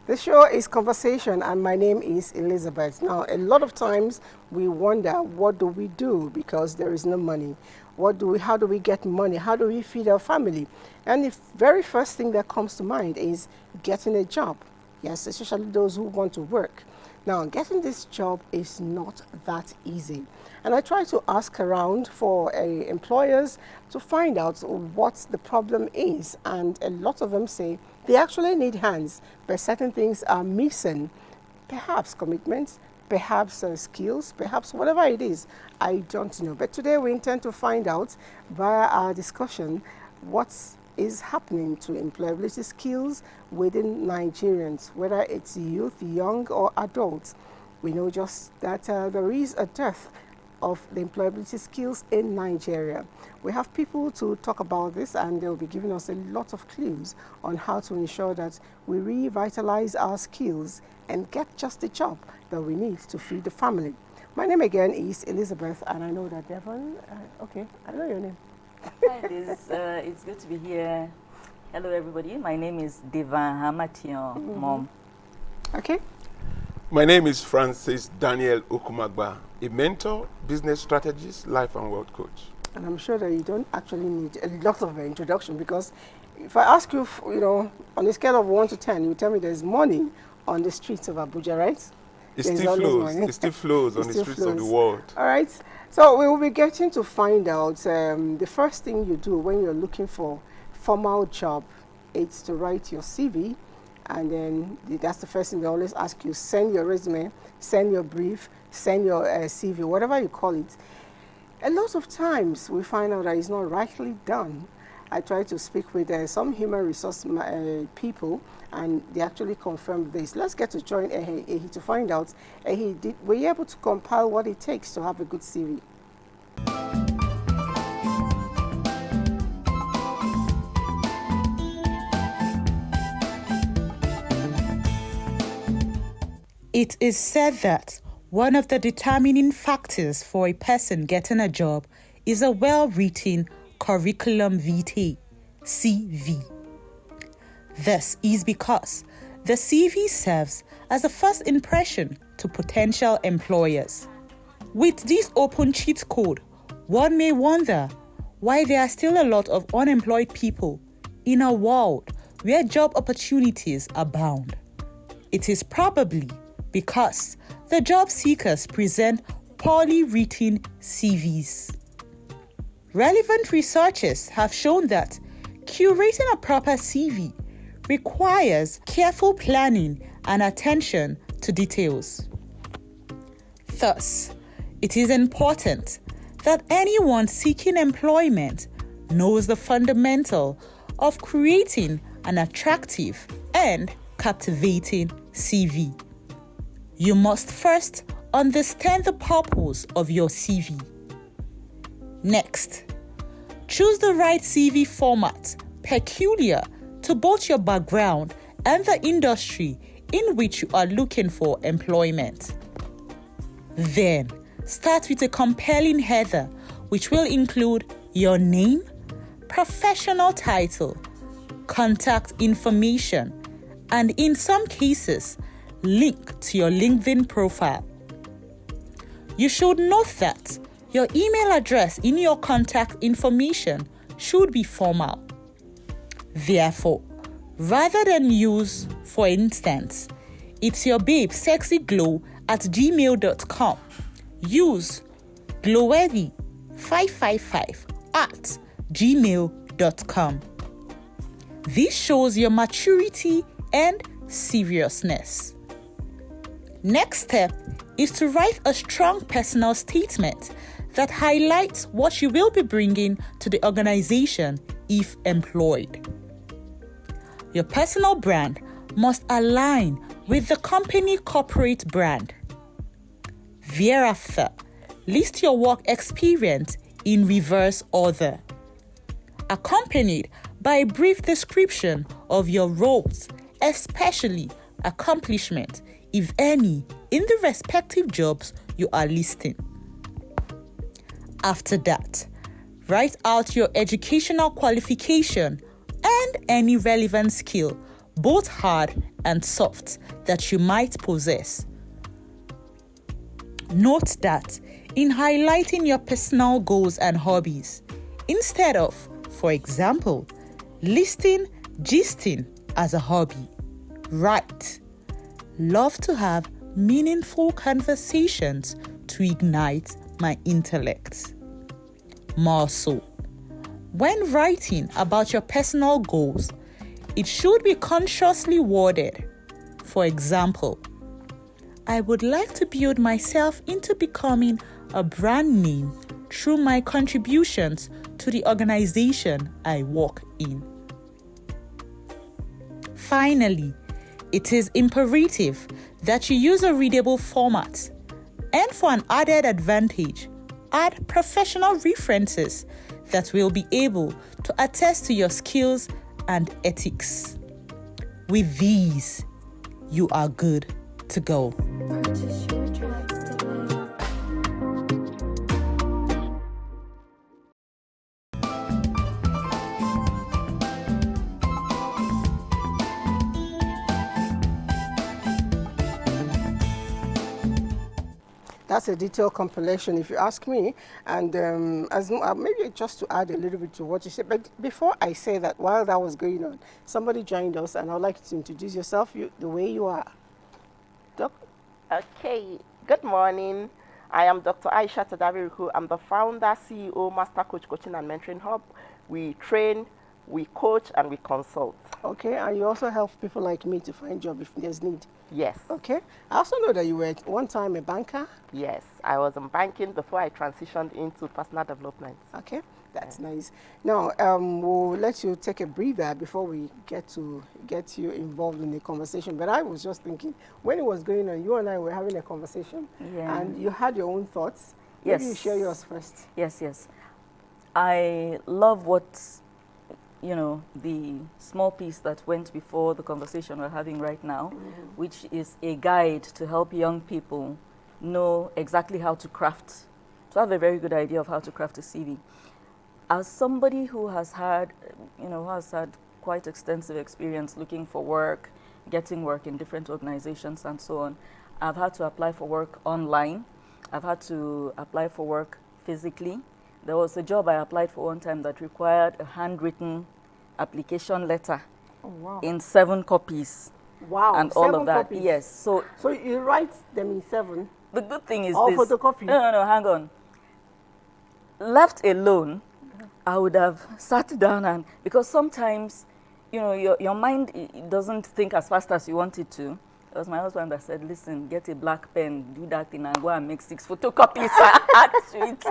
The show is Conversation, and my name is Elizabeth. Now, a lot of times we wonder, what do we do because there is no money? How do we get money? How do we feed our family? And the very first thing that comes to mind is getting a job. Yes, especially those who want to work. Now, getting this job is not that easy. And I try to ask around for employers to find out what the problem is. And a lot of them say they actually need hands, but certain things are missing. Perhaps commitment, perhaps skills, perhaps whatever it is. I don't know. But today we intend to find out via our discussion what is happening to employability skills within Nigerians, whether it's youth, young or adults. We know just that there is a dearth of the employability skills in Nigeria. We have people to talk about this, and they'll be giving us a lot of clues on how to ensure that we revitalize our skills and get just the job that we need to feed the family. My name again is Elizabeth, and I know that Devon, I know your name. Hi, Liz. It's good to be here. Hello, everybody. My name is Devan Hamation, Mom. Okay. My name is Francis Daniel Okumagba, a mentor, business strategist, life and world coach. And I'm sure that you don't actually need a lot of an introduction, because if I ask you, on a scale of 1 to 10, you tell me there's money on the streets of Abuja, right? It still flows. It still flows on the streets of the world. All right. So we will be getting to find out the first thing you do when you're looking for formal job. It's to write your CV, and then that's the first thing they always ask you. Send your resume, send your brief, send your CV, whatever you call it. A lot of times we find out that it's not rightly done. I try to speak with some human resource people, and they actually confirm this. Let's get to join Ehi to find out. Ehi, were you able to compile what it takes to have a good CV? It is said that one of the determining factors for a person getting a job is a well-written curriculum vitae, CV. This is because the CV serves as a first impression to potential employers. With this open cheat code, one may wonder why there are still a lot of unemployed people in a world where job opportunities abound. It is probably because the job seekers present poorly written CVs. Relevant researchers have shown that curating a proper CV requires careful planning and attention to details. Thus, it is important that anyone seeking employment knows the fundamental of creating an attractive and captivating CV. You must first understand the purpose of your CV. Next, choose the right CV format peculiar to both your background and the industry in which you are looking for employment. Then, start with a compelling header, which will include your name, professional title, contact information, and in some cases, link to your LinkedIn profile. You should note that your email address in your contact information should be formal. Therefore, rather than use, for instance, it's your babe sexy glow at gmail.com, use glowworthy555 at gmail.com. This shows your maturity and seriousness. Next step is to write a strong personal statement that highlights what you will be bringing to the organization if employed. Your personal brand must align with the company corporate brand. Thereafter, list your work experience in reverse order, accompanied by a brief description of your roles, especially accomplishment, if any, in the respective jobs you are listing. After that, write out your educational qualification and any relevant skill both hard and soft, that you might possess. Note that in highlighting your personal goals and hobbies, instead of, for example, listing gisting as a hobby, write, love to have meaningful conversations to ignite my intellect. More so, when writing about your personal goals, it should be consciously worded. For example, I would like to build myself into becoming a brand name through my contributions to the organization I work in. Finally, it is imperative that you use a readable format, and for an added advantage, add professional references that will be able to attest to your skills and ethics. With these, you are good to go. Purchase your tracks today. That's a detailed compilation, if you ask me. And maybe just to add a little bit to what you said. But before I say that, while that was going on, somebody joined us, and I'd like you to introduce yourself the way you are. Okay, good morning. I am Dr. Aisha Tadaviruku. I'm the founder, CEO, Master Coach Coaching and Mentoring Hub. We train, we coach, and we consult. Okay, and you also help people like me to find job if there's need. Yes. Okay. I also know that you were at one time a banker. Yes, I was in banking before I transitioned into personal development. Okay, that's nice. Now, we'll let you take a breather before we get you involved in the conversation. But I was just thinking, when it was going on, you and I were having a conversation, and you had your own thoughts. Yes. Maybe you share yours first. Yes. I love what, the small piece that went before the conversation we're having right now, which is a guide to help young people know exactly how to have a very good idea of how to craft a CV. As somebody who has had quite extensive experience looking for work, getting work in different organizations and so on, I've had to apply for work online. I've had to apply for work physically. There was a job I applied for one time that required a handwritten application letter in 7 copies. Wow, and all 7 of that. copies. Yes. So you write them in 7. the good thing is All this. photocopy? No, hang on. Left alone, I would have sat down and, because sometimes, your mind doesn't think as fast as you want it to. It was my husband that said, listen, get a black pen, do that thing, and go and make 6 photocopies. Add to it.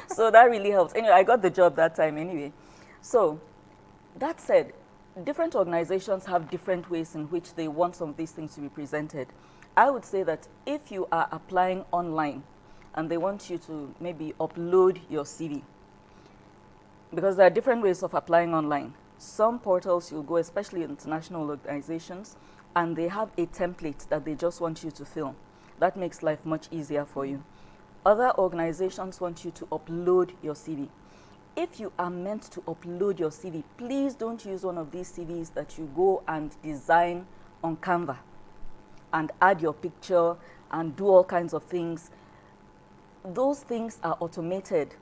So that really helps. Anyway, I got the job that time anyway. So that said, different organizations have different ways in which they want some of these things to be presented. I would say that if you are applying online and they want you to maybe upload your CV, because there are different ways of applying online. Some portals you'll go, especially international organizations, and they have a template that they just want you to fill. That makes life much easier for you. Other organizations want you to upload your CV. If you are meant to upload your CV, please don't use one of these CVs that you go and design on Canva and add your picture and do all kinds of things. Those things are automated.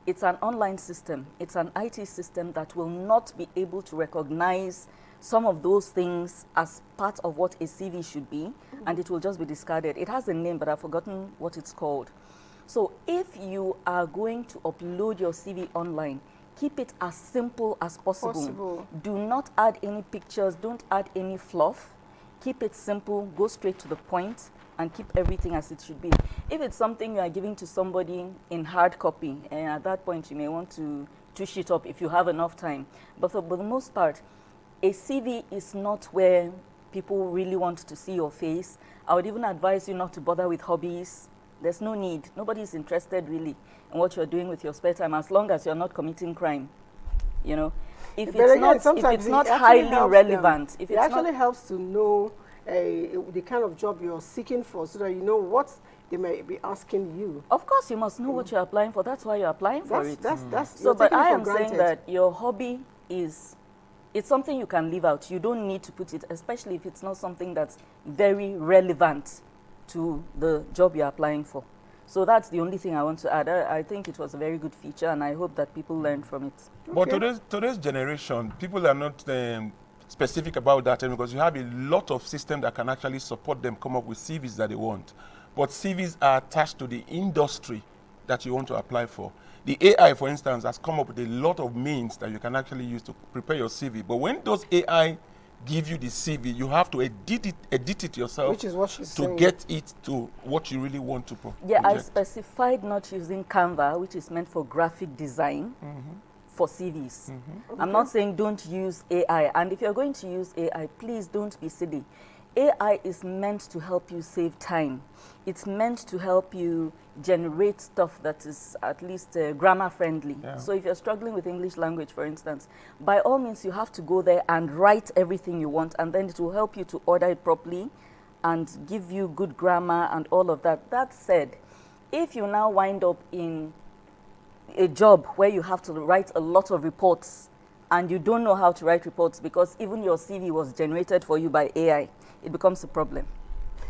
It's an online system. It's an IT system that will not be able to recognize some of those things as part of what a CV should be, and it will just be discarded. It has a name, but I've forgotten what it's called. So if you are going to upload your CV online, keep it as simple as possible. Do not add any pictures, don't add any fluff. Keep it simple, go straight to the point, and keep everything as it should be. If it's something you are giving to somebody in hard copy, and at that point you may want to touch it up if you have enough time. But for the most part, a CV is not where people really want to see your face. I would even advise you not to bother with hobbies. There's no need. Nobody's interested really in what you're doing with your spare time, as long as you're not committing crime. If it's not highly relevant, it actually helps to know the kind of job you're seeking for, so that you know what they may be asking you. Of course, you must know what you're applying for. That's why you're applying for it. That's so, but I am saying that your hobby is It's something you can leave out. You don't need to put it, especially if it's not something that's very relevant to the job you're applying for. So that's the only thing I want to add. I think it was a very good feature, and I hope that people learned from it. But today's generation, people are not specific about that because you have a lot of systems that can actually support them come up with CVs that they want. But CVs are attached to the industry that you want to apply for. The AI, for instance, has come up with a lot of means that you can actually use to prepare your CV. But when those AI give you the CV, you have to edit it yourself, Which is what she's saying. get it to what you really want to Yeah, I project. specified not using Canva, which is meant for graphic design, for CVs. I'm not saying don't use AI. And if you're going to use AI, please don't be silly. AI is meant to help you save time. It's meant to help you generate stuff that is at least grammar friendly. Yeah. So if you're struggling with English language, for instance, by all means, you have to go there and write everything you want, and then it will help you to order it properly and give you good grammar and all of that. That said, if you now wind up in a job where you have to write a lot of reports and you don't know how to write reports because even your CV was generated for you by AI, it becomes a problem.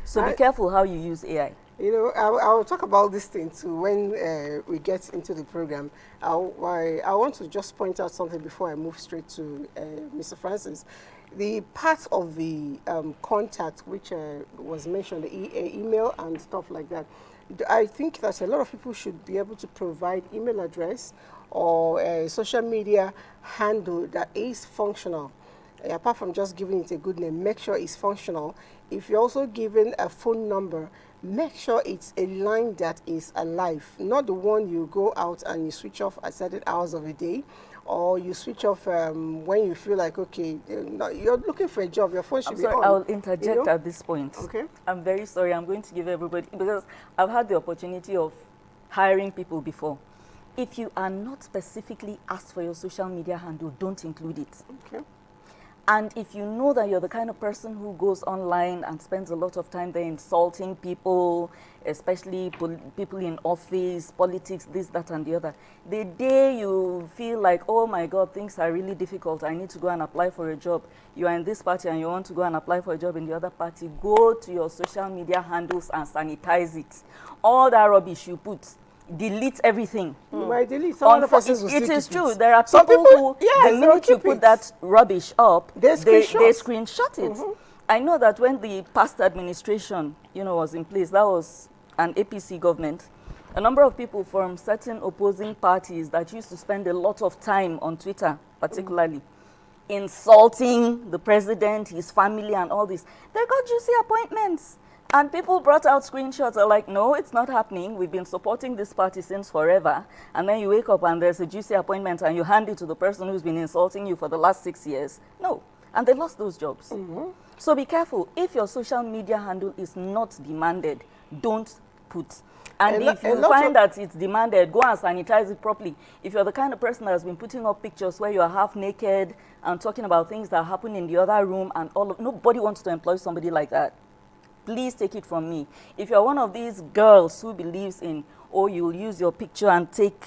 So be careful how you use AI. You know, I will talk about this thing too when we get into the program. I want to just point out something before I move straight to Mr. Francis. The part of the contact which was mentioned, the email and stuff like that, I think that a lot of people should be able to provide email address or a social media handle that is functional. Apart from just giving it a good name, make sure it's functional. If you're also given a phone number, make sure it's a line that is alive, not the one you go out and you switch off at certain hours of the day, or you switch off when you feel like, okay, you're looking for a job, your phone should I'm be sorry, on. I'll interject at this point. Okay. I'm very sorry. I'm going to give everybody, because I've had the opportunity of hiring people before. If you are not specifically asked for your social media handle, don't include it. Okay. And if you know that you're the kind of person who goes online and spends a lot of time there insulting people, especially people in office, politics, this, that, and the other, the day you feel like, oh my God, things are really difficult, I need to go and apply for a job, you are in this party and you want to go and apply for a job in the other party, go to your social media handles and sanitize it. All that rubbish you put, delete everything. You might delete. Some other persons will It still is keep true. it. There are Some people who, yes, the they'll minute you keep put it. that rubbish up, They screenshot it. I know that when the past administration, was in place, that was an APC government, a number of people from certain opposing parties that used to spend a lot of time on Twitter, particularly, insulting the president, his family, and all this, they got juicy appointments. And people brought out screenshots are like, no, it's not happening. We've been supporting this party since forever. And then you wake up and there's a juicy appointment and you hand it to the person who's been insulting you for the last 6 years. No. And they lost those jobs. So be careful. If your social media handle is not demanded, don't put. And if you find that it's demanded, go and sanitize it properly. If you're the kind of person that has been putting up pictures where you are half naked and talking about things that happen in the other room and nobody wants to employ somebody like that. Please take it from me. If you're one of these girls who believes in, you'll use your picture and take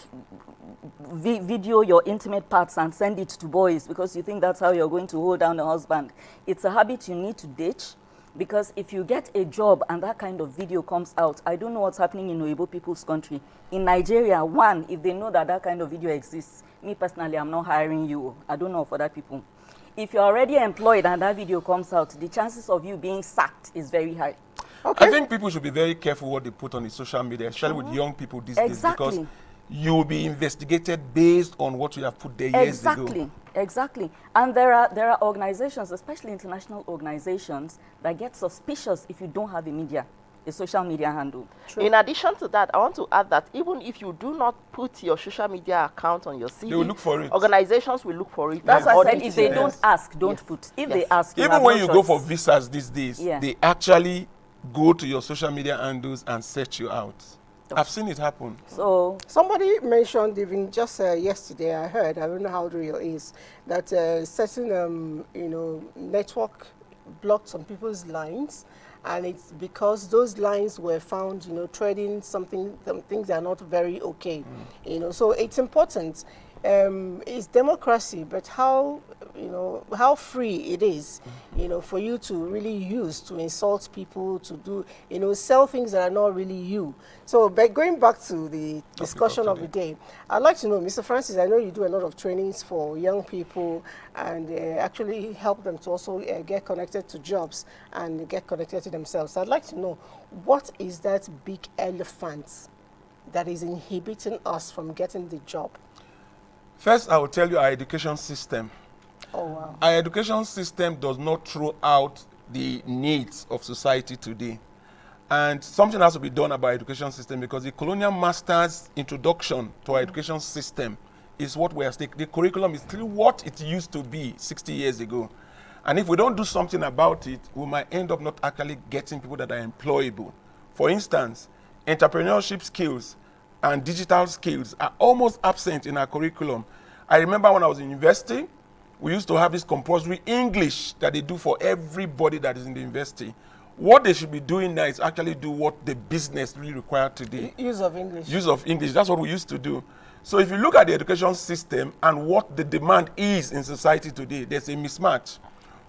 video your intimate parts and send it to boys because you think that's how you're going to hold down a husband, it's a habit you need to ditch, because if you get a job and that kind of video comes out, I don't know what's happening in Oyibo people's country. In Nigeria, one, if they know that kind of video exists, me personally, I'm not hiring you. I don't know for that people. If you're already employed and that video comes out, the chances of you being sacked is very high. Okay. I think people should be very careful what they put on the social media, especially with young people these days, because you will be investigated based on what you have put there years ago. Exactly. And there are organizations, especially international organizations, that get suspicious if you don't have a social media handle. True. In addition to that, I want to add that even if you do not put your social media account on your CV, they will look for it. Organizations will look for it. That's why I said if they don't ask, don't put. If they ask, even when you go for visas these days, they actually go to your social media handles and search you out. I've seen it happen. So somebody mentioned even just yesterday, I heard, I don't know how real it is, that certain network blocked some people's lines, and it's because those lines were found trading things that are not very okay. So it's important. It's democracy, but how how free it is, for you to really use to insult people, to do, sell things that are not really you. So, but going back to the discussion of the day, I'd like to know, Mr. Francis, I know you do a lot of trainings for young people and actually help them to also get connected to jobs and get connected to themselves. So I'd like to know, what is that big elephant that is inhibiting us from getting the job? First, I will tell you our education system. Oh, wow. Our education system does not throw out the needs of society today. And something has to be done about our education system, because the colonial masters' introduction to our education system is what we are taking. The curriculum is still what it used to be 60 years ago. And if we don't do something about it, we might end up not actually getting people that are employable. For instance, entrepreneurship skills and digital skills are almost absent in our curriculum. I remember when I was in university, we used to have this compulsory English that they do for everybody that is in the university. What they should be doing now is actually do what the business really requires today. Use of English. Use of English, that's what we used to do. So if you look at the education system and what the demand is in society today, there's a mismatch.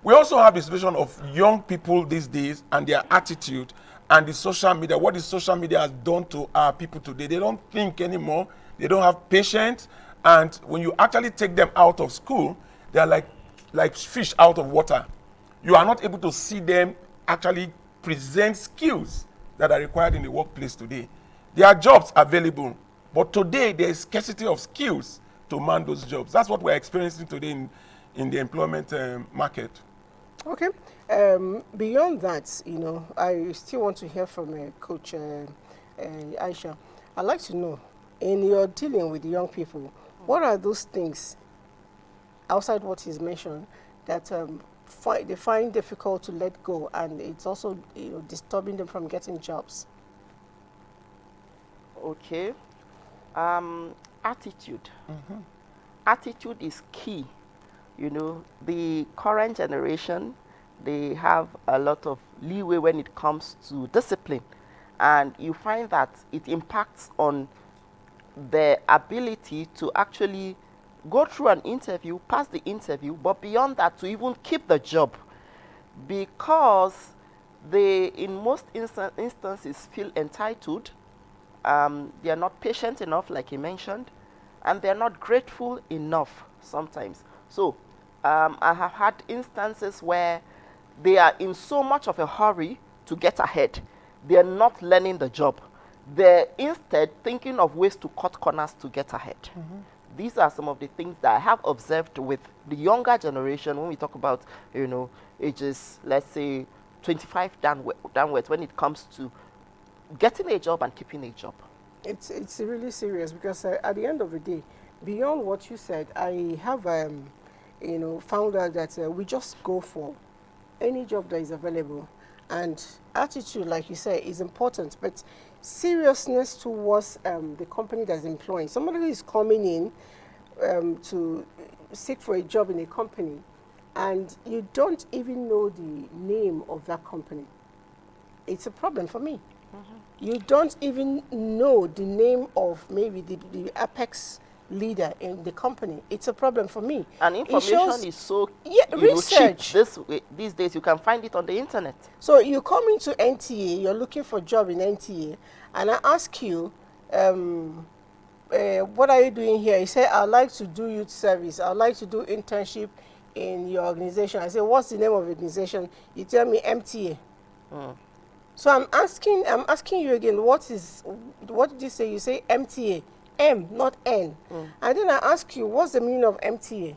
We also have the situation of young people these days and their attitude and the social media. What the social media has done to our people today. They don't think anymore. They don't have patience. And when you actually take them out of school, they are like fish out of water. You are not able to see them actually present skills that are required in the workplace today. There are jobs available, but today there is scarcity of skills to man those jobs. That's what we're experiencing today in the employment market. Okay. Beyond that, I still want to hear from Coach Aisha. I'd like to know, in your dealing with young people, what are those things outside what he's mentioned that they find difficult to let go, and it's also disturbing them from getting jobs? Okay. Attitude. Attitude is key. The current generation, they have a lot of leeway when it comes to discipline, and you find that it impacts on their ability to actually go through an interview, pass the interview, but beyond that, to even keep the job, because they, in most instances, feel entitled. They are not patient enough, like he mentioned, and they're not grateful enough sometimes. So I have had instances where they are in so much of a hurry to get ahead. They are not learning the job. They're instead thinking of ways to cut corners to get ahead. These are some of the things that I have observed with the younger generation when we talk about, ages, let's say, 25 downwards, when it comes to getting a job and keeping a job. It's really serious, because at the end of the day, beyond what you said, I have found out that we just go for any job that is available, and attitude, like you say, is important, but seriousness towards the company that's employing. Somebody who is coming in to seek for a job in a company, and you don't even know the name of that company. It's a problem for me. You don't even know the name of maybe the apex leader in the company. It's a problem for me. And information is so research. Cheap. These days, you can find it on the internet. So you come into NTA, you're looking for a job in NTA, and I ask you, what are you doing here? You say, I'd like to do youth service. I'd like to do internship in your organization. I say, what's the name of the organization? You tell me MTA. So I'm asking you again, what did you say? You say MTA, M, not N. And then I ask you, what's the meaning of MTA?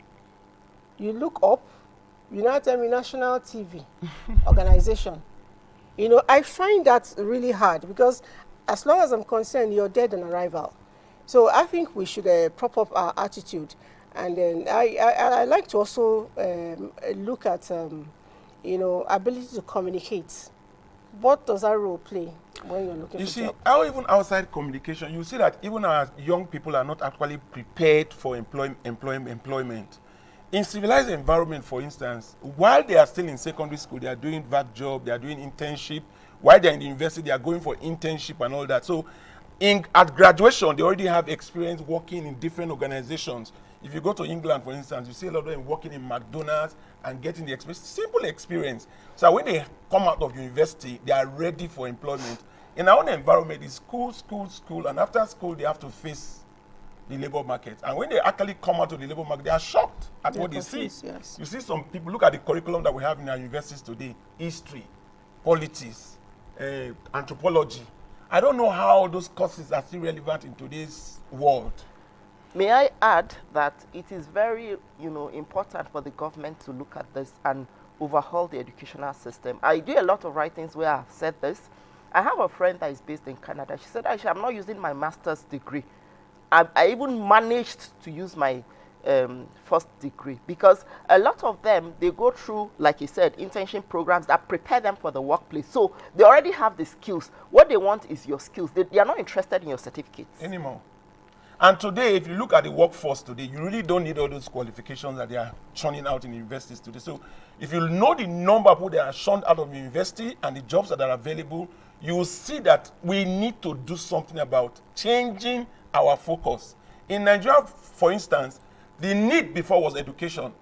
You look up, you now tell me National TV Organization. I find that really hard, because as long as I'm concerned, you're dead on arrival. So I think we should prop up our attitude. And then I like to also look at, ability to communicate. What does that role play when you're looking for a job? How even outside communication, you see that even our young people are not actually prepared for employment. In civilized environment, for instance, while they are still in secondary school, they are doing that job, they are doing internship. While they're in the university, they are going for internship and all that. So at graduation, they already have experience working in different organizations. If you go to England, for instance, you see a lot of them working in McDonald's and getting the experience, simple experience. So when they come out of university, they are ready for employment. In our own environment, it's school, school, school, and after school, they have to face the labor market. And when they actually come out of the labor market, they are shocked at what they see. Yes. You see some people, look at the curriculum that we have in our universities today, history, politics, anthropology. I don't know how those courses are still relevant in today's world. May I add that it is very, important for the government to look at this and overhaul the educational system. I do a lot of writings where I've said this. I have a friend that is based in Canada. She said, Aisha, I'm not using my master's degree. I even managed to use my first degree because a lot of them, they go through, like you said, internship programs that prepare them for the workplace. So they already have the skills. What they want is your skills. They are not interested in your certificates Anymore. And today, if you look at the workforce today, you really don't need all those qualifications that they are churning out in universities today. So if you know the number of people that are churned out of university and the jobs that are available, you will see that we need to do something about changing our focus. In Nigeria, for instance, the need before was education.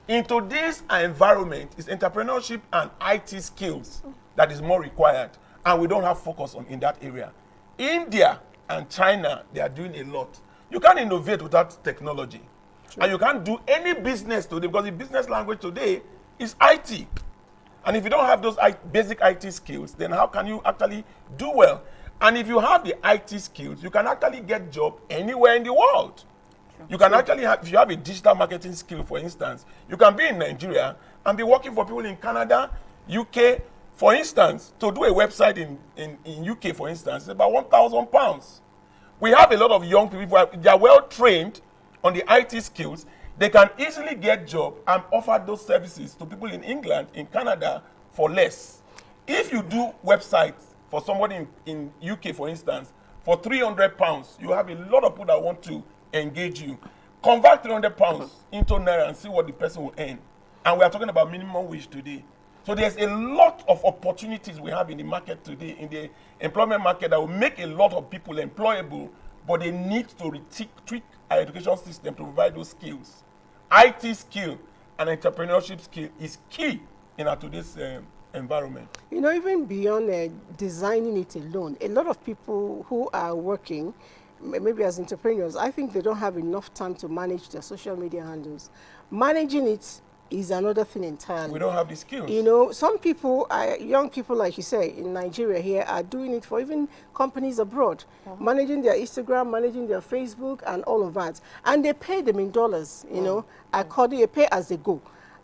In today's environment, it's entrepreneurship and IT skills that is more required, and we don't have focus in that area. India and China, they are doing a lot. You can't innovate without technology. True. And you can't do any business today because the business language today is IT. And if you don't have those basic IT skills, then how can you actually do well? And if you have the IT skills, you can actually get job anywhere in the world. True. You can actually have, if you have a digital marketing skill, for instance, you can be in Nigeria and be working for people in Canada, UK. For instance, to do a website in UK, for instance, it's about £1,000. We have a lot of young people, they are well trained on the IT skills. They can easily get job and offer those services to people in England, in Canada, for less. If you do websites for somebody in UK, for instance, for £300, you have a lot of people that want to engage you. Convert £300 into Naira and see what the person will earn. And we are talking about minimum wage today. So there's a lot of opportunities we have in the market today, in the employment market, that will make a lot of people employable, but they need to tweak our education system to provide those skills. IT skill and entrepreneurship skill is key in our today's environment. Even beyond designing it alone, a lot of people who are working, maybe as entrepreneurs, I think they don't have enough time to manage their social media handles. Managing it is another thing entirely. We don't have the skills. Some people, young people, like you say, in Nigeria here, are doing it for even companies abroad, managing their Instagram, managing their Facebook, and all of that. And they pay them in dollars, according, they pay as they go.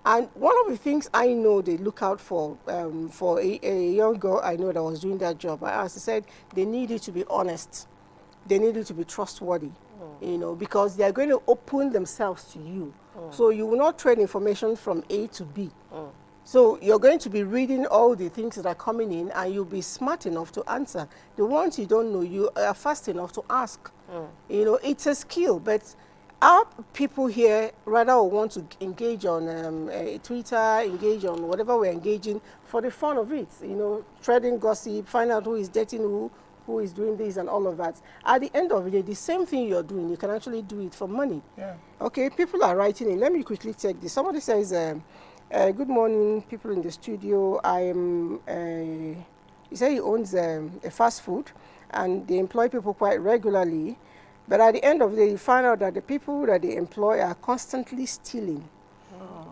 And one of the things I know they look out for a young girl I know that was doing that job, as I said, they needed to be honest. They needed to be trustworthy, because they are going to open themselves to you. So you will not trade information from A to B. So you're going to be reading all the things that are coming in, and you'll be smart enough to answer. The ones you don't know, you are fast enough to ask. It's a skill, but our people here rather want to engage on Twitter, engage on whatever we're engaging for the fun of it. Trading gossip, find out who is dating who is doing this and all of that. At the end of the day, the same thing you're doing, you can actually do it for money. Yeah. Okay, people are writing in. Let me quickly check this. Somebody says, good morning, people in the studio. He said he owns a fast food and they employ people quite regularly. But at the end of the day, you find out that the people that they employ are constantly stealing.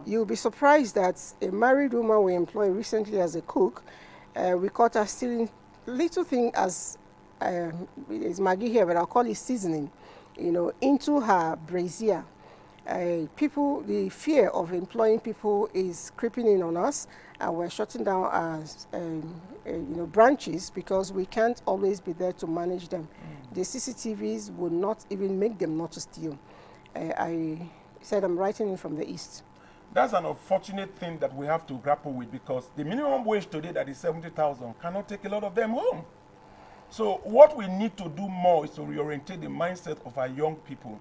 You'll be surprised that a married woman we employed recently as a cook, we caught her stealing little thing as it's Maggie here, but I'll call it seasoning, into her brazier. The fear of employing people is creeping in on us, and we're shutting down our, branches because we can't always be there to manage them. The CCTVs will not even make them not to steal. I said I'm writing in from the East. That's an unfortunate thing that we have to grapple with, because the minimum wage today that is 70,000 cannot take a lot of them home. So what we need to do more is to reorientate the mindset of our young people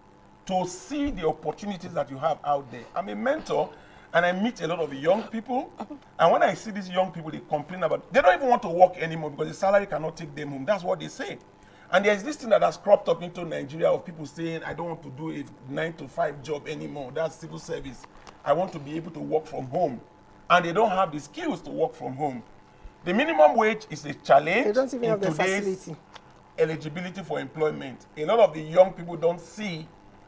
to see the opportunities that you have out there. I'm a mentor and I meet a lot of young people, and when I see these young people, they complain about, they don't even want to work anymore because the salary cannot take them home. That's what they say. And there's this thing that has cropped up into Nigeria of people saying, I don't want to do a 9-to-5 job anymore. That's civil service. I want to be able to work from home. And they don't have the skills to work from home. The minimum wage is a challenge They don't even in have the today's facility. eligibility for employment. A lot of the young people don't see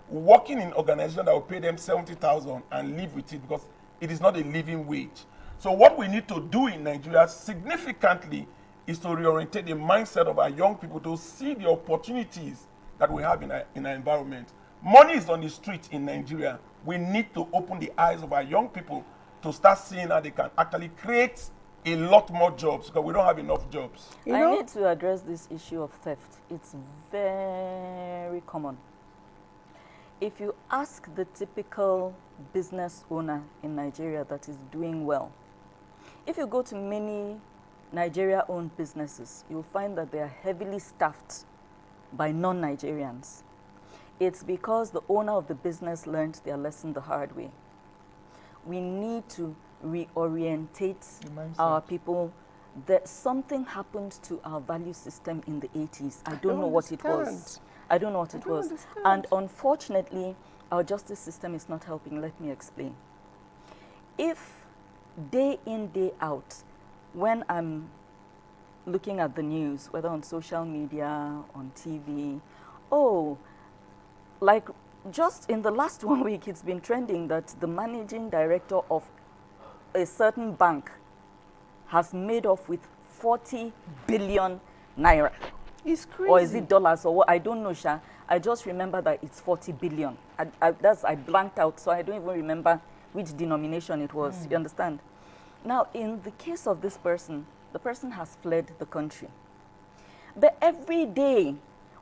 working in organizations that will pay them 70,000 and live with it because it is not a living wage. So what we need to do in Nigeria significantly is to reorientate the mindset of our young people to see the opportunities that we have in our environment. Money is on the street in Nigeria. We need to open the eyes of our young people to start seeing how they can actually create a lot more jobs because we don't have enough jobs. You I know? need to address this issue of theft. It's very common. If you ask the typical business owner in Nigeria that is doing well, if you go to many Nigeria-owned businesses, you'll find that they are heavily staffed by non-Nigerians. It's because the owner of the business learned their lesson the hard way. We need to reorientate our people. That something happened to our value system in the 80s. I don't know what it was. understand. I don't know what it was. understand. And unfortunately, our justice system is not helping. Let me explain. If day in, day out, when I'm looking at the news, whether on social media, on TV, like just in the last 1 week, it's been trending that the managing director of a certain bank has made off with 40 billion naira. It's crazy. Or is it dollars or what? I don't know, Sha. I just remember that it's 40 billion. I blanked out, so I don't even remember which denomination it was. You understand? Now, in the case of this person, the person has fled the country. But every day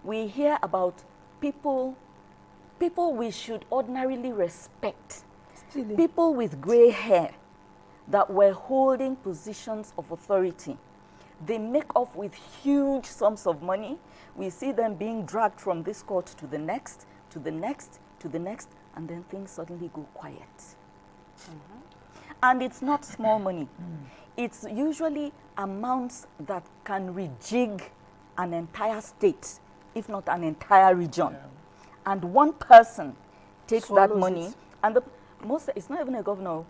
we hear about people we should ordinarily respect, Stealing. people with gray hair that were holding positions of authority. They make off with huge sums of money. We see them being dragged from this court to the next, to the next, to the next, and then things suddenly go quiet. And it's not small money. It's usually amounts that can rejig an entire state, if not an entire region. And one person takes that Swallows money, it. and it's not even a governor.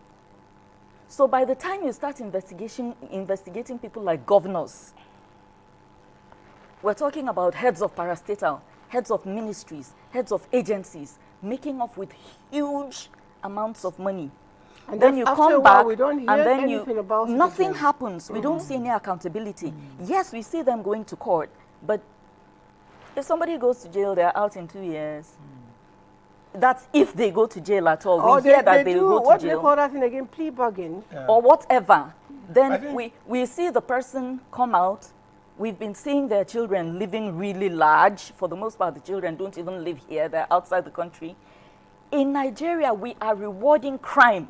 So by the time you start investigating people like governors, we're talking about heads of parastatal, heads of ministries, heads of agencies, making off with huge amounts of money. And then then you after come a while, back, we don't hear and then anything about it nothing again. happens. We don't see any accountability. Yes, we see them going to court, but if somebody goes to jail, they're out in 2 years. That's if they go to jail at all. Or We hear that they do, will go what to do they jail call that thing again? Plea bargain. or whatever. I Then think- we see the person come out. We've been seeing their children living really large. For the most part, the children don't even live here. They're outside the country. In Nigeria, we are rewarding crime,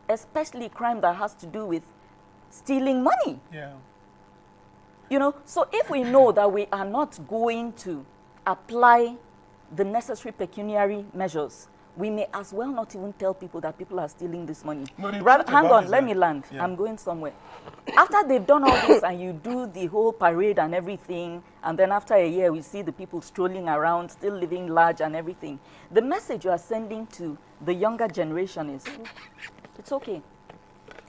especially crime that has to do with stealing money. Yeah. You know, so if we know that we are not going to apply the necessary pecuniary measures, we may as well not even tell people that people are stealing this money. No, the truth Hang about on, is let that- me land. Yeah. I'm going somewhere. After they've done all this and you do the whole parade and everything, and then after a year we see the people strolling around, still living large and everything, the message you are sending to the younger generation is, it's okay.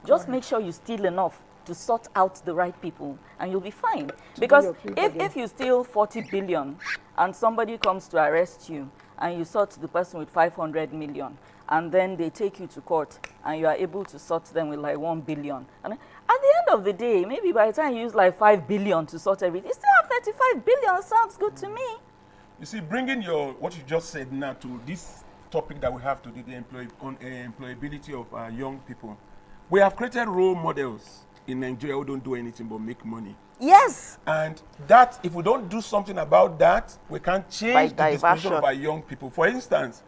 Just make sure you steal enough to sort out the right people and you'll be fine. Because your plea bargain. if you steal 40 billion and somebody comes to arrest you and you sort the person with 500 million and then they take you to court and you are able to sort them with like 1 billion. And at the end of the day, maybe by the time you use like 5 billion to sort everything, you still have 35 billion. Sounds good to me. You see, bringing what you just said now to this topic that we have today, the employability of our young people. We have created role models in Nigeria who don't do anything but make money. Yes. And that, if we don't do something about that, we can't change By the disposition diversion. of our young people. For instance,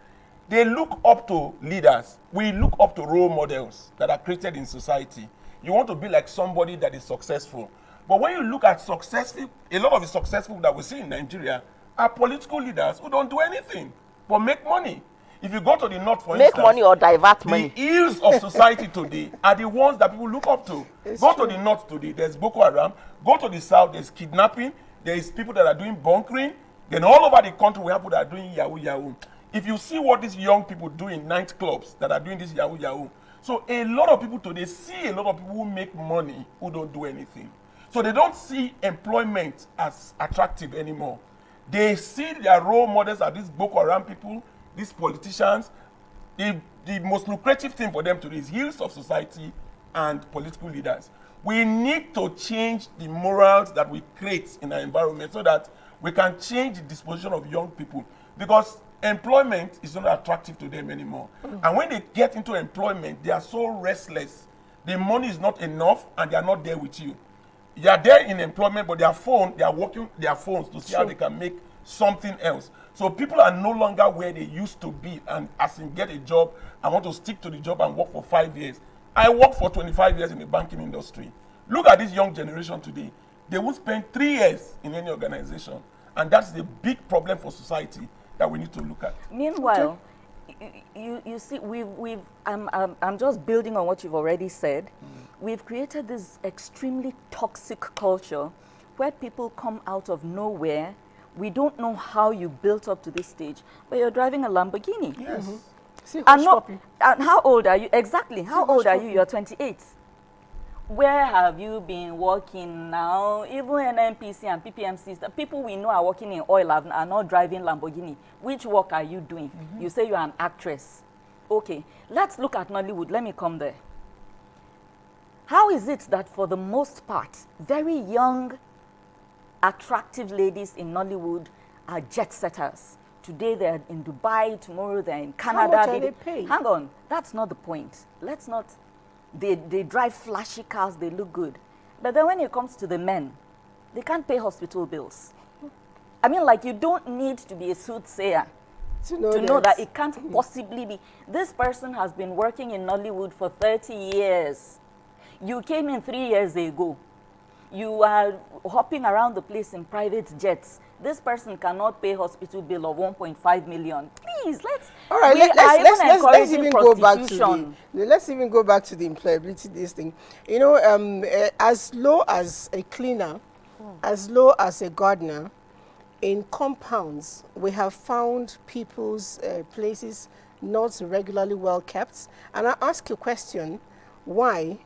they look up to leaders. We look up to role models that are created in society. You want to be like somebody that is successful. But when you look at successful, a lot of the successful that we see in Nigeria are political leaders who don't do anything but make money. If you go to the north, for Make instance, money or divert the money. ills of society today are the ones that people look up to. It's Go true. to the north today, there's Boko Haram. Go to the south, there's kidnapping. there is people that are doing bunkering. Then all over the country, we have people that are doing Yahoo Yahoo. If you see what these young people do in nightclubs that are doing this Yahoo Yahoo, so a lot of people today see a lot of people who make money who don't do anything. So they don't see employment as attractive anymore. They see their role models as these Boko Haram people, these politicians. The most lucrative thing for them today is heels of society and political leaders. We need to change the morals that we create in our environment so that we can change the disposition of young people, because employment is not attractive to them anymore. And when they get into employment, they are so restless. The money is not enough and they are not there with you. They are there in employment, but they are working their phones to see how they can make something else. So people are no longer where they used to be, and as in get a job, I want to stick to the job and work for 5 years. I worked for 25 years in the banking industry. Look at this young generation today. They will spend 3 years in any organization. And that's the big problem for society that we need to look at. Meanwhile, you see, I'm just building on what you've already said. We've created this extremely toxic culture where people come out of nowhere. We don't know how you built up to this stage, but you're driving a Lamborghini. Yes. See, And, Hush Puppy. and how old are you? Exactly. How Hush old are you? Puppy. You're 28. Where have you been working now? Even NNPC and PPMCs, the people we know are working in oil are not driving Lamborghini. Which work are you doing? You say you're an actress. Okay, let's look at Nollywood. Let me come there. How is it that for the most part, very young, attractive ladies in Nollywood are jet setters? Today they're in Dubai, tomorrow they're in Canada. much are they paid? Hang on, that's not the point. Let's not, they drive flashy cars, they look good. But then when it comes to the men, they can't pay hospital bills. I mean, like, you don't need to be a soothsayer To know that it can't possibly be. This person has been working in Nollywood for 30 years. You came in 3 years ago. You are hopping around the place in private jets. This person cannot pay hospital bill of 1.5 million. Please, let's. All right, we are even let's even encouraging go back to prostitution. let's even go back to the employability this thing. You know, as low as a cleaner, as low as a gardener, in compounds we have found people's places not regularly well kept. And I ask a question, why?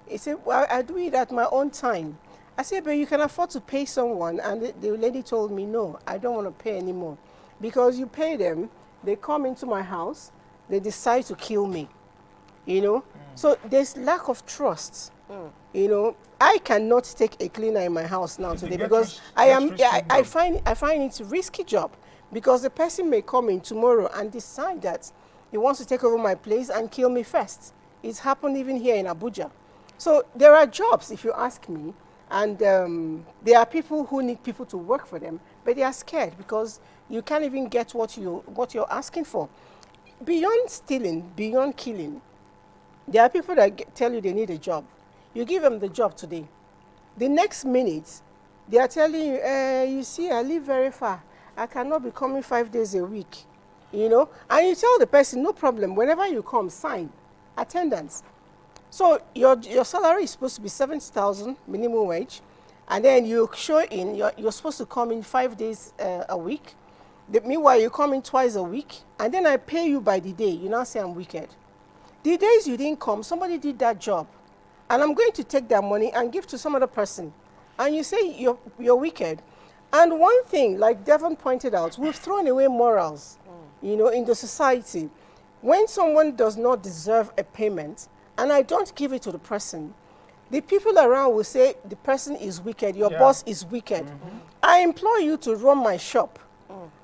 He said, well, I do it at my own time. I said, but you can afford to pay someone. And the lady told me, no, I don't want to pay anymore. Because you pay them, they come into my house, they decide to kill me. You know? So there's lack of trust. You know, I cannot take a cleaner in my house now today because I find it's a risky job, because the person may come in tomorrow and decide that he wants to take over my place and kill me first. It's happened even here in Abuja. So there are jobs, if you ask me, and there are people who need people to work for them, but they are scared because you can't even get what you're asking for. Beyond stealing, beyond killing, there are people that tell you they need a job. You give them the job today. The next minute, they are telling you, you see, I live very far. I cannot be coming 5 days a week. You know? And you tell the person, no problem. Whenever you come, sign. Attendance. So your salary is supposed to be 70,000 minimum wage. And then you show in, you're supposed to come in 5 days a week. Meanwhile, you come in twice a week. And then I pay you by the day. You now say I'm wicked. The days you didn't come, somebody did that job. And I'm going to take that money and give to some other person. And you say you're wicked. And one thing, like Devon pointed out, we've thrown away morals, you know, in the society. When someone does not deserve a payment, and I don't give it to the person, the people around will say the person is wicked, your boss is wicked. I implore you to run my shop.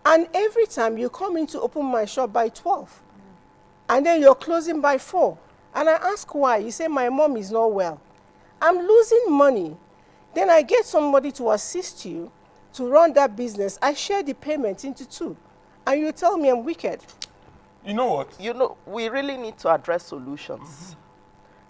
And every time you come in to open my shop by 12, and then you're closing by 4. And I ask why. You say, my mom is not well. I'm losing money. Then I get somebody to assist you to run that business. I share the payment into 2. And you tell me I'm wicked. You know what? You know, we really need to address solutions.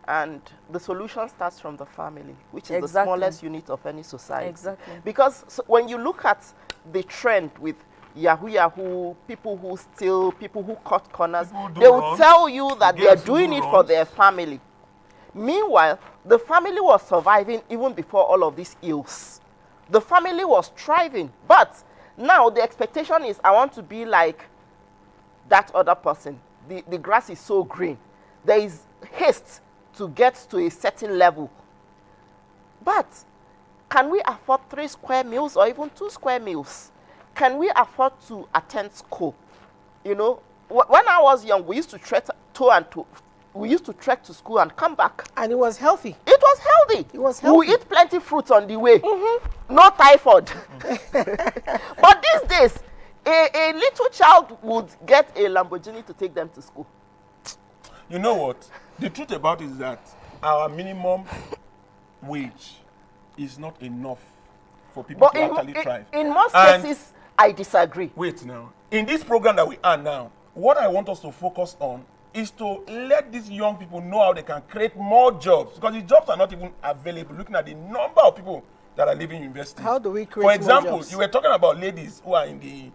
And the solution starts from the family, which is the smallest unit of any society. Exactly. Because when you look at the trend with Yahoo Yahoo, people who steal, people who cut corners, they will tell you that they are doing it for their family. Meanwhile, the family was surviving even before all of these ills. The family was thriving. But now the expectation is I want to be like that other person. The grass is so green. There is haste to get to a certain level. But can we afford 3 square meals or even 2 square meals? Can we afford to attend school? You know, when I was young, we used to trek to school and come back. And it was healthy. It was healthy. It was healthy. We eat plenty fruits on the way. No typhoid. But these days, a little child would get a Lamborghini to take them to school. You know what? The truth about it is that our minimum wage is not enough for people But to actually thrive. in most And cases, I disagree. wait now. In this program that we are now, what I want us to focus on is to let these young people know how they can create more jobs, because the jobs are not even available. Looking at the number of people that are leaving universities. How do we create For more example, jobs? you were talking about ladies who are in the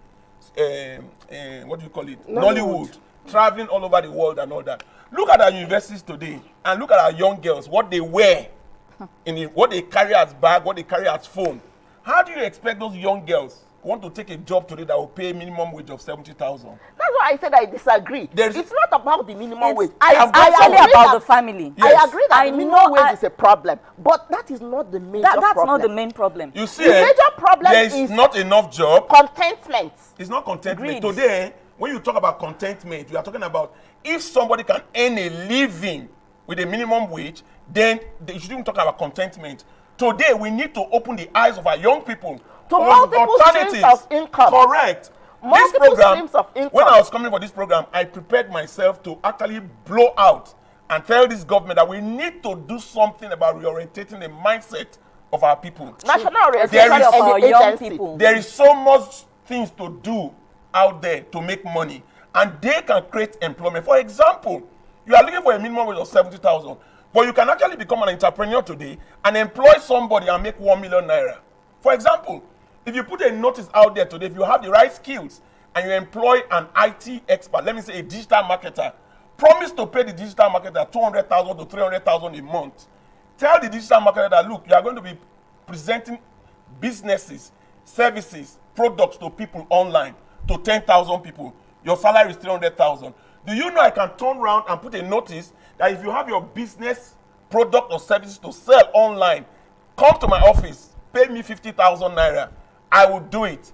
what do you call it? Nollywood. Traveling all over the world and all that. Look at our universities today and look at our young girls, what they wear, what they carry as bag, what they carry as phone. How do you expect those young girls want to take a job today that will pay minimum wage of 70,000? That's why I said I disagree. It's not about the minimum wage. It's actually agree about that- the family. Yes. I agree that I the minimum know wage I- is a problem, but that is not the major That's problem. not the main problem. You see, The major problem there is is not enough job. contentment. It's not contentment. Agreed. Today, when you talk about contentment, you are talking about if somebody can earn a living with a minimum wage, then you shouldn't talk about contentment. Today, we need to open the eyes of our young people To on multiple streams of income. Correct. Multiple streams of income. When I was coming for this program, I prepared myself to actually blow out and tell this government that we need to do something about reorientating the mindset of our people. National There Orientation is- of our Agency. young people. There is so much things to do out there to make money, and they can create employment. For example, you are looking for a minimum wage of 70,000, but you can actually become an entrepreneur today and employ somebody and make 1 million naira. For example, if you put a notice out there today, if you have the right skills and you employ an IT expert, let me say a digital marketer, promise to pay the digital marketer 200,000 to 300,000 a month. Tell the digital marketer that, look, you are going to be presenting businesses, services, products to people online, to 10,000 people. Your salary is 300,000. Do you know I can turn around and put a notice that if you have your business, product or services to sell online, come to my office, pay me 50,000 naira. I will do it.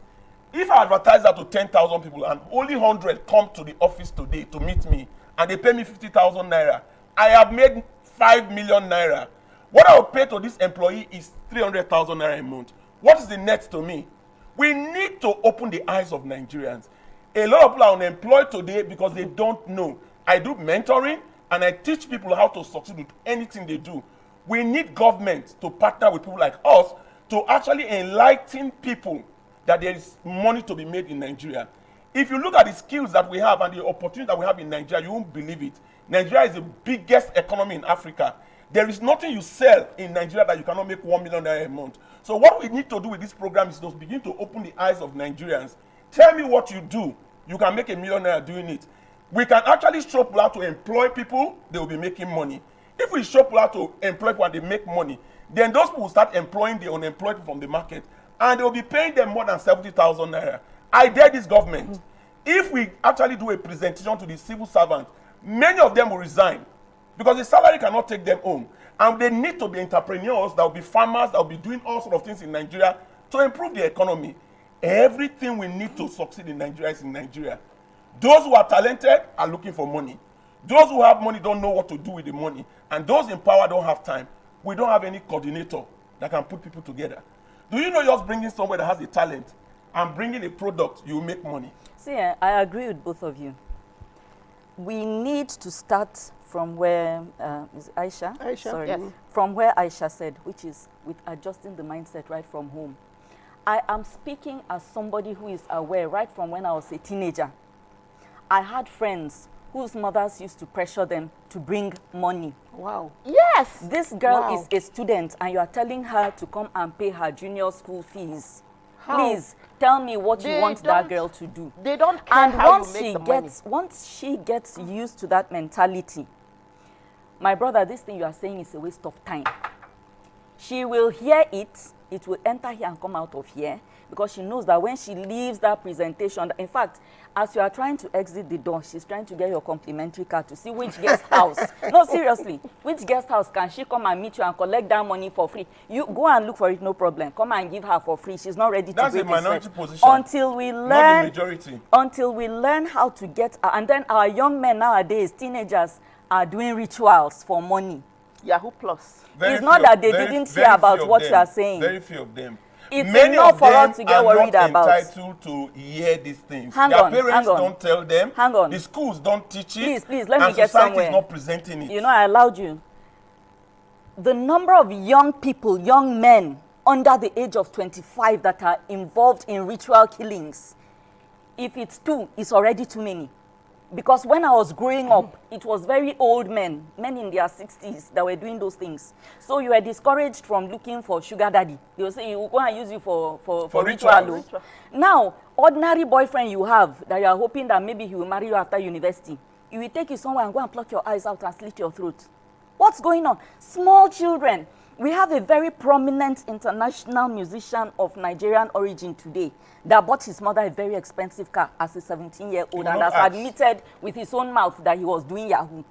If I advertise that to 10,000 people and only 100 come to the office today to meet me and they pay me 50,000 naira, I have made 5 million naira. What I will pay to this employee is 300,000 naira a month. What is the net to me? We need to open the eyes of Nigerians. A lot of people are unemployed today because they don't know. I do mentoring and I teach people how to succeed with anything they do. We need government to partner with people like us to actually enlighten people that there is money to be made in Nigeria. If you look at the skills that we have and the opportunity that we have in Nigeria, you won't believe it. Nigeria is the biggest economy in Africa. There is nothing you sell in Nigeria that you cannot make 1 million naira a month. So what we need to do with this program is to begin to open the eyes of Nigerians. Tell me what you do. You can make 1 million naira doing it. We can actually show people how to employ people, they will be making money. If we show people how to employ people and they make money, then those people will start employing the unemployed from the market and they will be paying them more than 70,000 naira. I dare this government. If we actually do a presentation to the civil servants, many of them will resign because the salary cannot take them home. And they need to be entrepreneurs, that will be farmers, that will be doing all sorts of things in Nigeria to improve the economy. Everything we need to succeed in Nigeria is in Nigeria. Those who are talented are looking for money. Those who have money don't know what to do with the money. And those in power don't have time. We don't have any coordinator that can put people together. Do you know just bringing somebody that has a talent and bringing a product, you make money? See, I agree with both of you. We need to start from where, is it Aisha? Aisha, Sorry. yes. From where Aisha said, which is with adjusting the mindset right from home. I am speaking as somebody who is aware right from when I was a teenager. I had friends whose mothers used to pressure them to bring money. Wow. Yes. This girl Wow. is a student and you are telling her to come and pay her junior school fees. How? Please tell me what you They want that don't- girl to do. They don't care And how once you make she the money. gets used to that mentality, my brother, this thing you are saying is a waste of time. She will hear it. It will enter here and come out of here, because she knows that when she leaves that presentation, in fact, as you are trying to exit the door, she's trying to get your complimentary card to see which guest house. No, seriously, which guest house can she come and meet you and collect that money for free? You go and look for it, no problem. Come and give her for free. She's not ready to That's do a this minority yet. position, Until we not learn, the majority. until we learn how to get, and then our young men nowadays, teenagers, are doing rituals for money. Yahoo Plus. It's not that they didn't hear about what you are saying. Very few of them. It's Many enough of for them us to get worried are not about. entitled to hear these things. Hang Their on, parents hang on. don't tell them. Hang on. The schools don't teach it. Please, let me and get society somewhere. is not presenting it. You know, I allowed you. The number of young people, young men under the age of 25 that are involved in ritual killings, if it's 2, it's already too many. Because when I was growing up, it was very old men in their 60s that were doing those things. So you were discouraged from looking for sugar daddy. They will say, you will go and use you for ritual. rituals. Now, ordinary boyfriend you have that you are hoping that maybe he will marry you after university, you will take you somewhere and go and pluck your eyes out and slit your throat. What's going on? Small children. We have a very prominent international musician of Nigerian origin today that bought his mother a very expensive car as a 17-year-old and has admitted with his own mouth that he was doing Yahoo.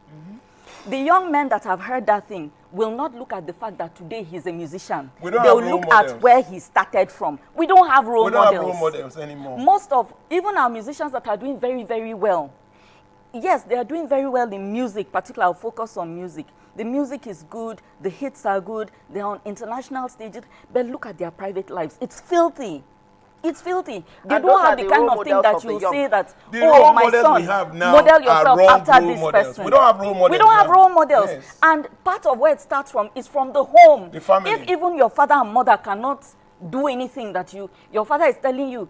The young men that have heard that thing will not look at the fact that today he's a musician. We don't They will have role look models. at where he started from. We don't have role We don't models. have role models anymore. Most of, even our musicians that are doing very, very well, yes, they are doing very well in music, particularly I'll focus on music. The music is good, the hits are good, they're on international stages, but look at their private lives. It's filthy. It's filthy. They And don't those have are the the kind role of thing models that of the you young. say that, The oh, role my models son, we have now model are yourself wrong after role this models. person. We don't have role models We don't have now. role models. Yes. And part of where it starts from is from the home. The family. If even your father and mother cannot do anything that your father is telling you,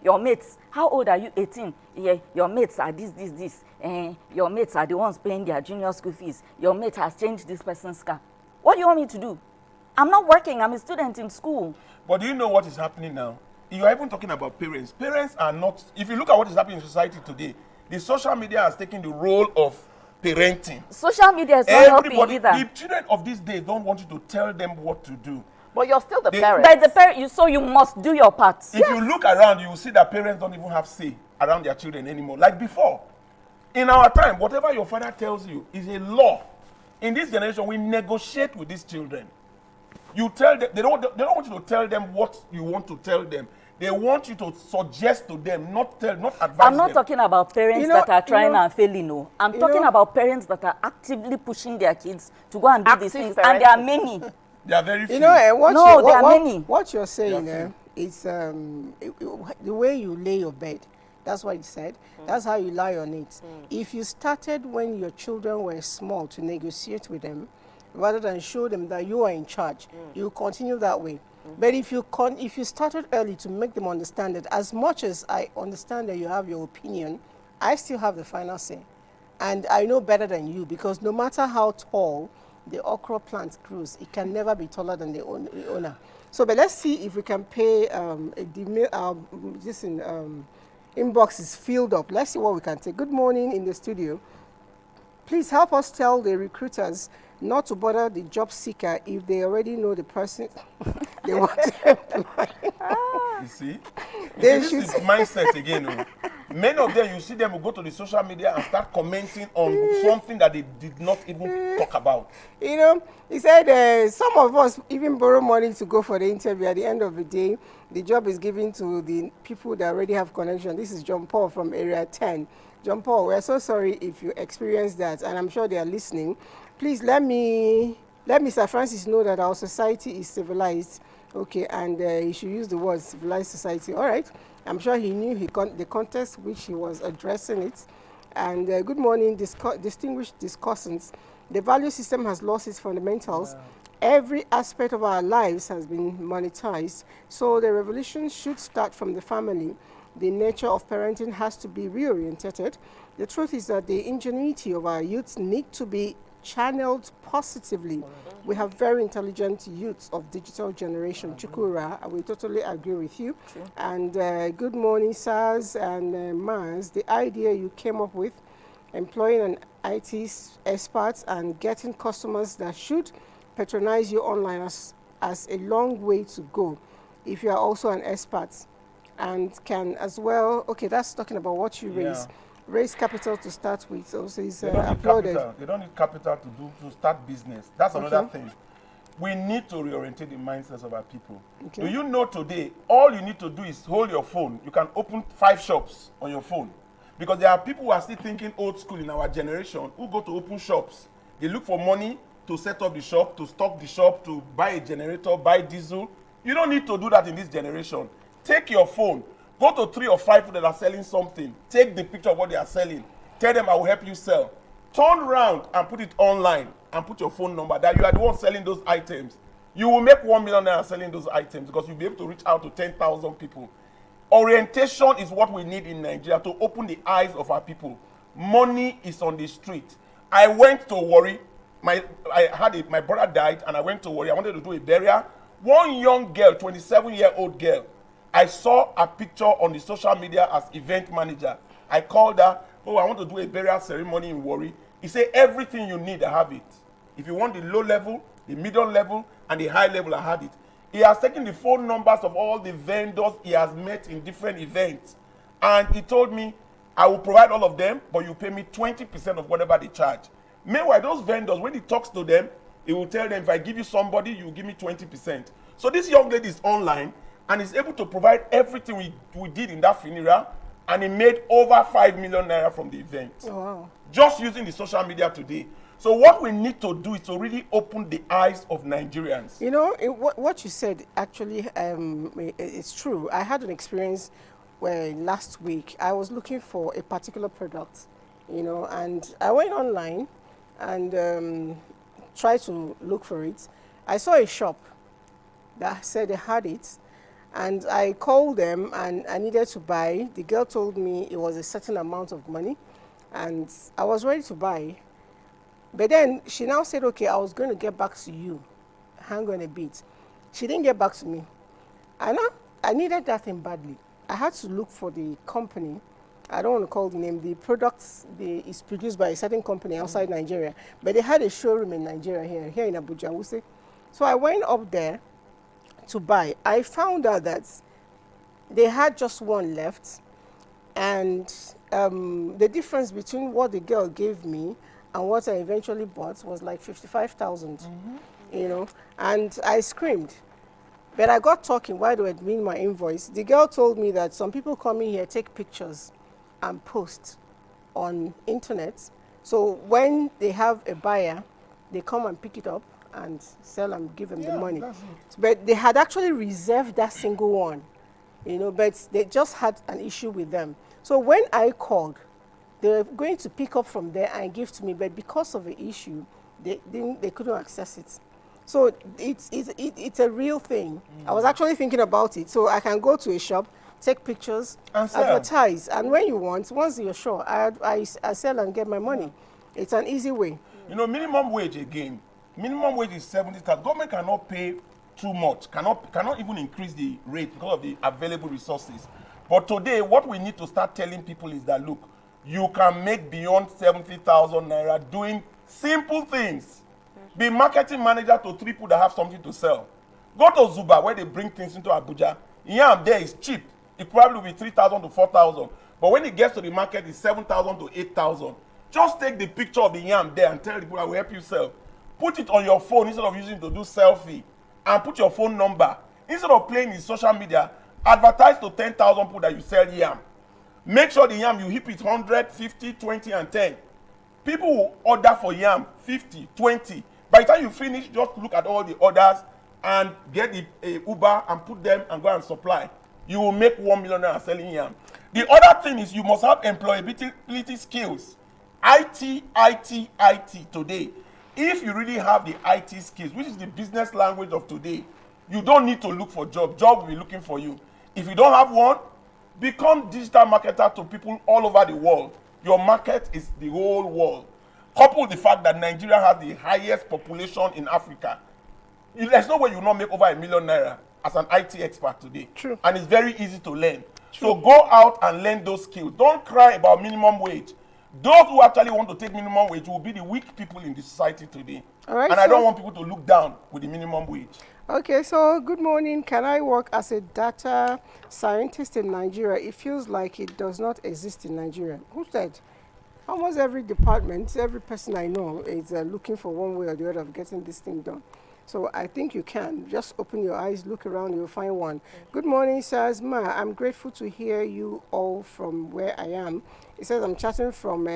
your mates, how old are you? 18. Yeah, your mates are this. Your mates are the ones paying their junior school fees. Your mate has changed this person's car. What do you want me to do? I'm not working. I'm a student in school. But do you know what is happening now? You are even talking about parents. Parents are not, if you look at what is happening in society today, the social media has taken the role of parenting. Social media is not helping either. The children of these days don't want you to tell them what to do. But you're still the They- parent. But the parent, so you must do your part. If you look around, you will see that parents don't even have say around their children anymore. Like before, in our time, whatever your father tells you is a law. In this generation, we negotiate with these children. You tell them, they don't want you to tell them what you want to tell them. They want you to suggest to them, not advise I'm not them. talking about parents You know- that are trying you know- and failing. No, I'm you talking know- about parents that are actively pushing their kids to go and do these Active things, and there are parenting. many. They are very few. You know, what No, you, there are what, many. what you're saying There are is the way you lay your bed. That's what you said. That's how you lie on it. If you started when your children were small to negotiate with them, rather than show them that you are in charge, you continue that way. But if you started early to make them understand that, as much as I understand that you have your opinion, I still have the final say. And I know better than you, because no matter how tall the okra plant grows, it can never be taller than the owner. So, but let's see if we can pay inbox is filled up. Let's see what we can take. Good morning in the studio. Please help us tell the recruiters not to bother the job seeker if they already know the person they want to employ. You see? They This should- is mindset again. Oh. Many of them, you see them will go to the social media and start commenting on something that they did not even talk about. You know, he said some of us even borrow money to go for the interview. At the end of the day, the job is given to the people that already have connection. This is John Paul from Area 10. John Paul, we're so sorry if you experienced that, and I'm sure they are listening. Please let me Sir Francis know that our society is civilized. Okay, and he should use the word civilized society. All right. I'm sure he knew the context which he was addressing it. And good morning, distinguished discussants. The value system has lost its fundamentals. Wow. Every aspect of our lives has been monetized. So the revolution should start from the family. The nature of parenting has to be reoriented. The truth is that the ingenuity of our youths need to be channeled positively. We have very intelligent youths of digital generation. Chukura, I will totally agree with you. True. And good morning, Saz and Mars. The idea you came up with, employing an IT expert and getting customers that should patronize you online as a long way to go if you are also an expert and can as well. Okay, that's talking about what you Yeah. raise capital to start with. Also, is They don't need applauded. capital. They don't need capital to start business. That's another Okay. thing. We need to reorientate the mindsets of our people. Okay. Do you know today, all you need to do is hold your phone. You can open 5 shops on your phone. Because there are people who are still thinking old school in our generation who go to open shops. They look for money to set up the shop, to stock the shop, to buy a generator, buy diesel. You don't need to do that in this generation. Take your phone, go to 3 or 5 people that are selling something. Take the picture of what they are selling. Tell them, I will help you sell. Turn around and put it online and put your phone number that you are the one selling those items. You will make 1 million naira selling those items because you'll be able to reach out to 10,000 people. Orientation is what we need in Nigeria to open the eyes of our people. Money is on the street. I went to Warri. My brother died and I went to Warri. I wanted to do a burial. One young girl, 27-year-old girl, I saw a picture on the social media as event manager. I called her, oh, I want to do a burial ceremony in Warri. He said, everything you need, I have it. If you want the low level, the middle level, and the high level, I have it. He has taken the phone numbers of all the vendors he has met in different events. And he told me, I will provide all of them, but you pay me 20% of whatever they charge. Meanwhile, those vendors, when he talks to them, he will tell them, if I give you somebody, you give me 20%. So this young lady is online and is able to provide everything we did in that funeral, and he made over 5 million naira from the event. Oh, wow. Just using the social media today. So what we need to do is to really open the eyes of Nigerians. You know, what you said actually, it's true. I had an experience where last week I was looking for a particular product, you know, and I went online and tried to look for it. I saw a shop that said they had it, and I called them and I needed to buy. The girl told me it was a certain amount of money, and I was ready to buy. But then she now said, okay, I was going to get back to you. Hang on a bit. She didn't get back to me. And I needed that thing badly. I had to look for the company. I don't want to call the name. The products is produced by a certain company outside Nigeria. But they had a showroom in Nigeria here in Abuja, we say. So I went up there to buy. I found out that they had just one left. And the difference between what the girl gave me and what I eventually bought was like 55,000, you know, and I screamed. But I got talking while they were doing my invoice. The girl told me that some people come in here, take pictures and post on internet. So when they have a buyer, they come and pick it up and sell and give them the money. But they had actually reserved that single one, you know, but they just had an issue with them. So when I called, they were going to pick up from there and give to me, but because of the issue, they couldn't access it. So it's a real thing. I was actually thinking about it. So I can go to a shop, take pictures, And sell. advertise, and when you want, once you're sure, I sell and get my money. It's an easy way. You know, minimum wage again. Minimum wage is 70,000. Government cannot pay too much, cannot even increase the rate because of the available resources. But today, what we need to start telling people is that, look, you can make beyond 70,000 naira doing simple things. Be marketing manager to 3 people that have something to sell. Go to Zuba where they bring things into Abuja. Yam there is cheap. It probably will be 3,000 to 4,000. But when it gets to the market, it's 7,000 to 8,000. Just take the picture of the yam there and tell the people I will help you sell. Put it on your phone instead of using it to do selfie. And put your phone number. Instead of playing in social media, advertise to 10,000 people that you sell yam. Make sure the yam you hit it 100, 50, 20, and 10. People will order for yam 50, 20. By the time you finish, just look at all the orders and get the Uber and put them and go and supply. You will make 1 million naira selling yam. The other thing is you must have employability skills. IT today. If you really have the IT skills, which is the business language of today, you don't need to look for job. Job will be looking for you. If you don't have one, become digital marketer to people all over the world. Your market is the whole world. Couple with the fact that Nigeria has the highest population in Africa. There's no way you will not make over 1 million naira as an IT expert today. True. And it's very easy to learn. True. So go out and learn those skills. Don't cry about minimum wage. Those who actually want to take minimum wage will be the weak people in the society today. All right, And I so- don't want people to look down with the minimum wage. Okay, so good morning. Can I work as a data scientist in Nigeria? It feels like it does not exist in Nigeria. Who said? Almost every department, every person I know is looking for one way or the other of getting this thing done. So I think you can. Just open your eyes, look around, you'll find one. Good morning, sirs. Ma, I'm grateful to hear you all from where I am. It says I'm chatting from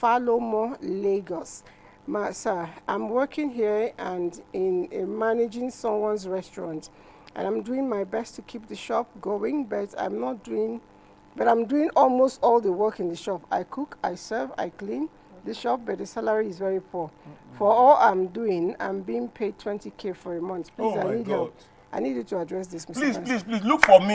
Falomo, Lagos. Ma, sir, I'm working here and in managing someone's restaurant, and I'm doing my best to keep the shop going, but I'm doing almost all the work in the shop. I cook, I serve, I clean the shop, but the salary is very poor. For all I'm doing, I'm being paid 20K for a month. Please, Oh I my need God. help. I need you to address this, Mr. Please, Vice. please, look for me.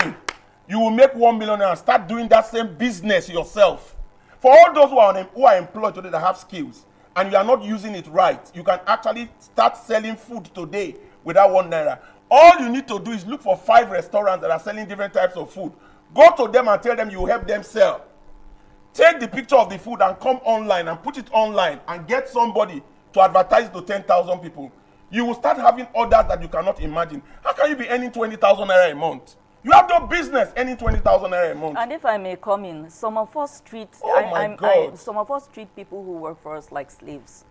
You will make 1 million and start doing that same business yourself. For all those who are employed today that have skills and you are not using it right, you can actually start selling food today without 1 naira. All you need to do is look for 5 restaurants that are selling different types of food. Go to them and tell them you help them sell. Take the picture of the food and come online and put it online and get somebody to advertise it to 10,000 people. You will start having orders that you cannot imagine. How can you be earning 20,000 naira a month? You have no business earning 20,000 naira a month. And if I may come in, some of us treat some of us treat people who work for us like slaves.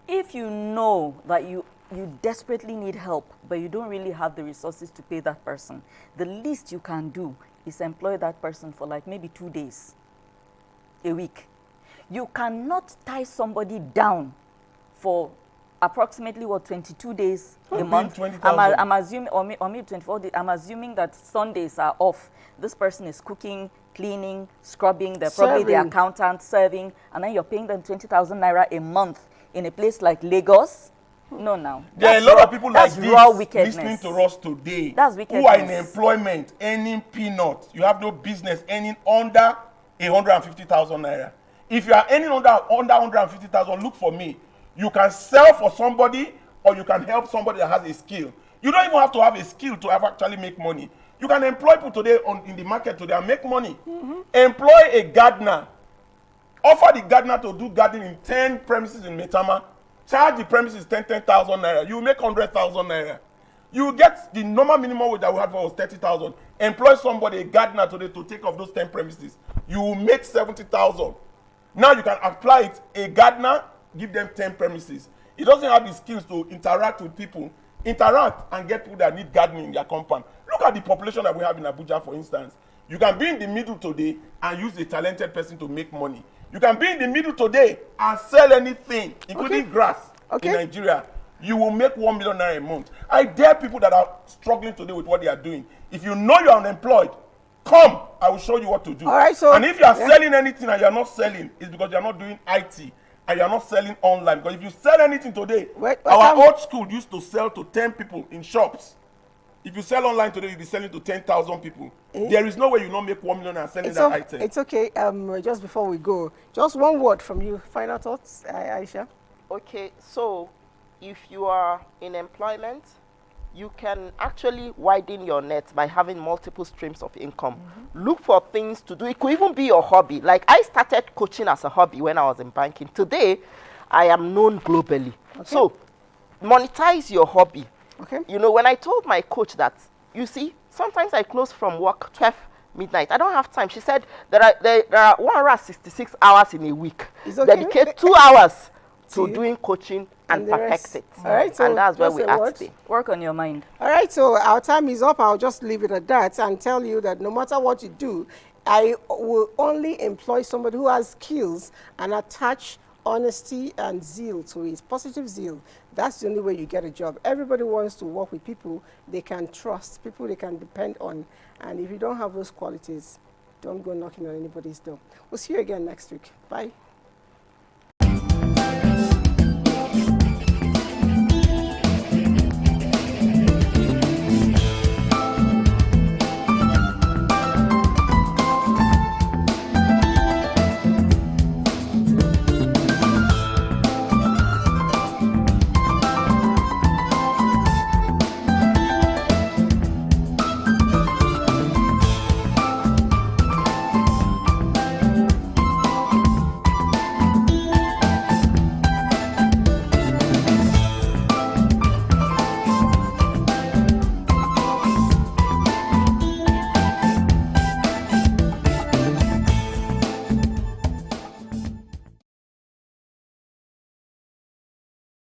If you know that you desperately need help, but you don't really have the resources to pay that person, the least you can do is employ that person for like maybe 2 days, a week. You cannot tie somebody down for approximately 22 days a month. 20,000. I'm assuming, or maybe 24 days. I'm assuming that Sundays are off. This person is cooking, cleaning, scrubbing. They're probably the Serving. accountant, serving, and then you're paying them 20,000 naira a month in a place like Lagos. No, now. There are a That's lot raw- of people like that's raw this witkedness. listening to us today That's who are in wickedness. employment earning peanuts. You have no business earning under 150,000 naira. If you are earning under 150,000, look for me. You can sell for somebody or you can help somebody that has a skill. You don't even have to have a skill to actually make money. You can employ people today in the market today and make money. Employ a gardener. Offer the gardener to do gardening in 10 premises in Metama. Charge the premises 10,000 naira. You will make 100,000 naira. You will get the normal minimum wage that we had for was 30,000. Employ somebody, a gardener today, to take off those 10 premises. You will make 70,000. Now you can apply it. A gardener, give them 10 premises. He doesn't have the skills to interact with people. Interact and get people that need gardening in their compound. Look at the population that we have in Abuja, for instance. You can be in the middle today and use a talented person to make money. You can be in the middle today and sell anything, including grass in Nigeria. You will make 1 million naira a month. I dare people that are struggling today with what they are doing. If you know you are unemployed, come. I will show you what to do. All right, so and if you are selling anything and you are not selling, it's because you are not doing IT and you are not selling online. Because if you sell anything today, our old school used to sell to 10 people in shops. If you sell online today, you'll be selling to 10,000 people. There is no way you not make 1 million and selling that item. It's okay. Just before we go, just one word from you. Final thoughts, Aisha? Okay, so if you are in employment, you can actually widen your net by having multiple streams of income. Look for things to do. It could even be your hobby. Like I started coaching as a hobby when I was in banking. Today, I am known globally. So, monetize your hobby. Okay. You know, when I told my coach that, you see, sometimes I close from work 12 midnight. I don't have time. She said there are 166 hours in a week. It's okay. Dedicate 2 hours to doing coaching and the perfect rest. it. All right, so and that's where just we a are word. today. Work on your mind. All right, so our time is up. I'll just leave it at that and tell you that no matter what you do, I will only employ somebody who has skills and attach honesty and zeal to it, positive zeal. That's the only way you get a job. Everybody wants to work with people they can trust, people they can depend on. And if you don't have those qualities, don't go knocking on anybody's door. We'll see you again next week. Bye.